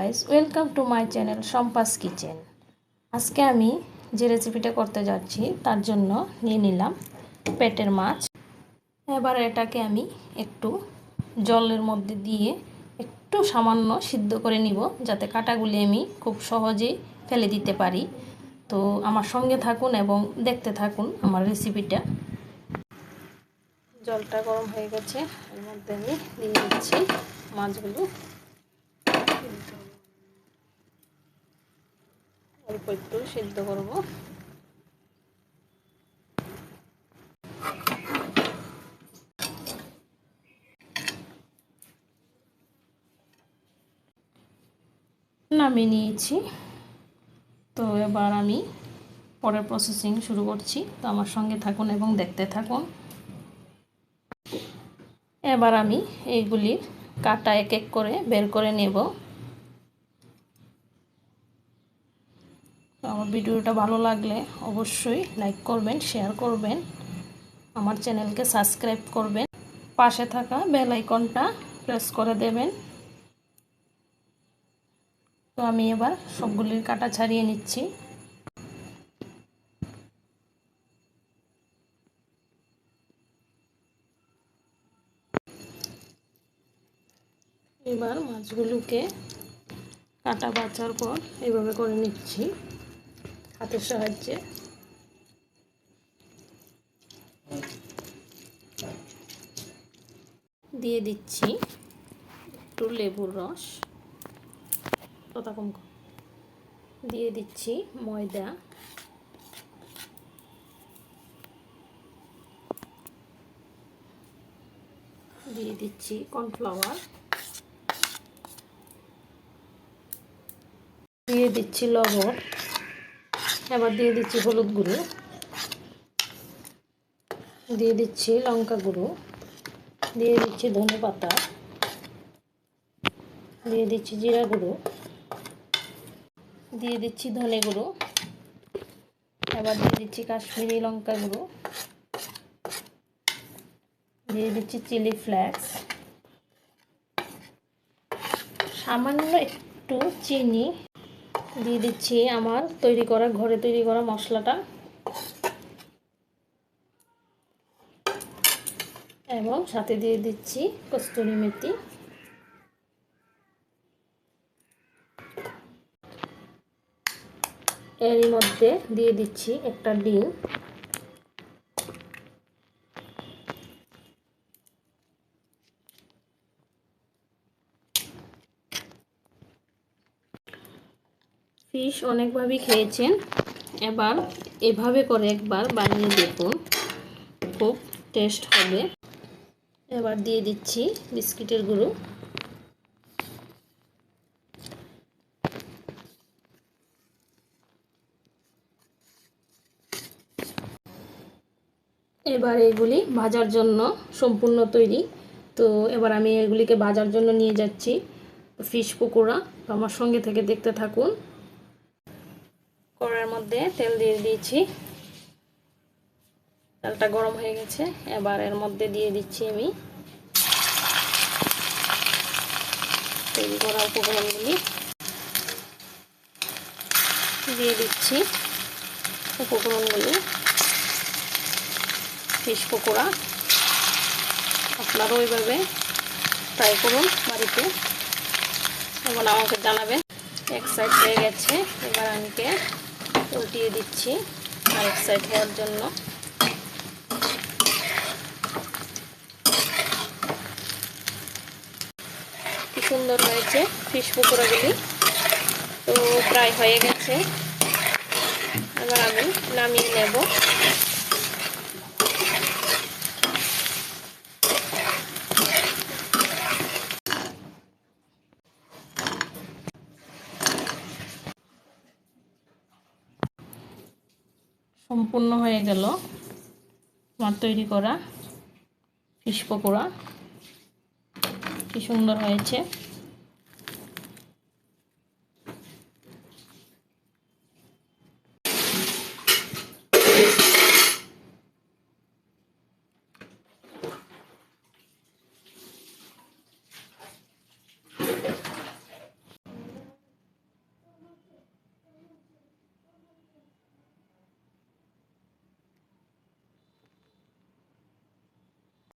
Guys, welcome to my channel Sampa's kitchen. আজকে আমি যে রেসিপিটা করতে যাচ্ছি তার জন্য নিয়ে নিলাম পেটের মাছ। এবার এটাকে আমি একটু জলের মধ্যে দিয়ে একটু সামান্য সিদ্ধ করে নিব, যাতে কাঁটাগুলি আমি খুব সহজেই ফেলে দিতে পারি। তো আমার সঙ্গে থাকুন এবং দেখতে থাকুন আমার রেসিপিটা। জলটা গরম হয়ে গেছে, এর মধ্যে আমি দিয়ে দিচ্ছি মাছগুলো। অল্প একটু সিদ্ধ করব। নামিয়ে নিয়েছি। তো এবার আমি পরের প্রসেসিং শুরু করছি। তো আমার সঙ্গে থাকুন এবং দেখতে থাকুন। এবার আমি এইগুলির কাঁটা এক এক করে বের করে নেব। আমার ভিডিওটা ভালো লাগলে অবশ্যই লাইক করবেন, শেয়ার করবেন, আমার চ্যানেলকে সাবস্ক্রাইব করবেন, পাশে থাকা বেল আইকনটা প্রেস করে দেবেন। তো আমি এবার সবগুলির কাঁটা ছাড়িয়ে নিচ্ছি। এবার মাছগুলোকে কাটা বাছার পর এইভাবে করে নিচ্ছি হাতের সাহায্যে। দিয়ে দিচ্ছি একটু লেবুর রস, কম দিয়ে দিচ্ছি ময়দা, দিয়ে দিচ্ছি কর্নফ্লাওয়ার, দিয়ে দিচ্ছি লবণ, এবার দিয়ে দিচ্ছি হলুদ গুঁড়ো, দিয়ে দিচ্ছি লঙ্কা গুঁড়ো, দিয়ে দিচ্ছি ধনে পাতা, দিয়ে দিচ্ছি জিরা গুঁড়ো, দিয়ে দিচ্ছি ধনে গুঁড়ো, এবার দিয়ে দিচ্ছি কাশ্মীরি লঙ্কা গুঁড়ো, দিয়ে দিচ্ছি চিলি ফ্লেক্স, সামান্য একটু চিনি, দিয়ে দিচ্ছি আমার ঘরে তৈরি করা মশলাটা, এবং সাথে দিয়ে দিচ্ছি কস্তুরি মেথি। এর মধ্যে দিয়ে দিচ্ছি একটা ডিম। ফিশ অনেকভাবেই খেয়েছেন, এবার এভাবে করে একবার বানিয়ে দেখুন, খুব টেস্ট হবে। এবার দিয়ে দিচ্ছি বিস্কিটের গুঁড়ো, এবার এগুলি ভাজার জন্য সম্পূর্ণ তৈরি। তো এবার আমি এগুলিকে ভাজার জন্য নিয়ে যাচ্ছি ফিশ পকোড়া। তো আমার সঙ্গে থেকে দেখতে থাকুন। কড়াইয়ের মধ্যে তেল দিয়ে দিয়েছি, তেলটা গরম হয়ে গেছে। এবার এর মধ্যে দিয়ে দিচ্ছি আমি তৈরি করা উপকরণগুলি, দিয়ে দিচ্ছি উপকরণগুলি। ফিশ পকোড়া আপনারাও ওইভাবে ট্রাই করুন বাড়িতে এবং আমাকে জানাবেন। এক সাইড হয়ে গেছে, এবার আমি উল্টিয়ে দিচ্ছি আরেক সাইড হওয়ার জন্য। কি সুন্দর হয়েছে ফিশ পকোড়াগুলি। তো প্রায় হয়ে গেছে, এবার আমি নামিয়ে নেব। সম্পূর্ণ হয়ে গেল আমার তৈরি করা ফিশ পকোড়া। কি সুন্দর হয়েছে।